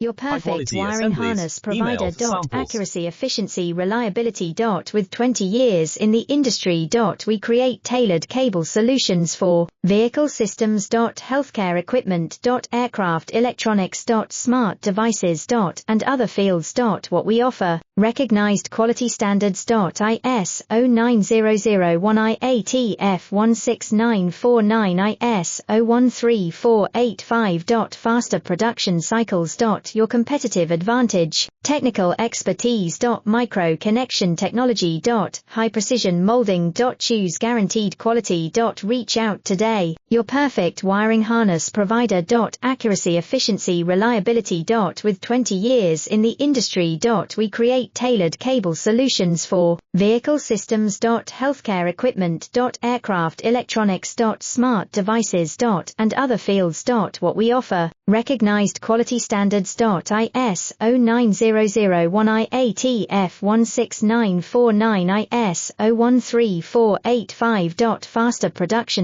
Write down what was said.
Your perfect High-quality wiring assemblies. harness provider. Email for samples. Accuracy, efficiency, reliability. With 20 years in the industry. We create tailored cable solutions for vehicle systems. Healthcare equipment. Aircraft electronics. Smart devices. And other fields. What we offer. Recognized quality standards. ISO 9001 IATF 16949 ISO 13485. Faster production cycles. Your competitive advantage. Technical expertise. Micro connection technology. High precision molding. Choose guaranteed quality. Reach out today. Your perfect wiring harness provider. Accuracy, efficiency, reliability. With 20 years in the industry. We create tailored cable solutions for vehicle systems. Healthcare equipment. Aircraft electronics. Smart devices. And other fields. What we offer. Recognized quality standards. ISO 9001 IATF 16949 ISO 13485. Faster production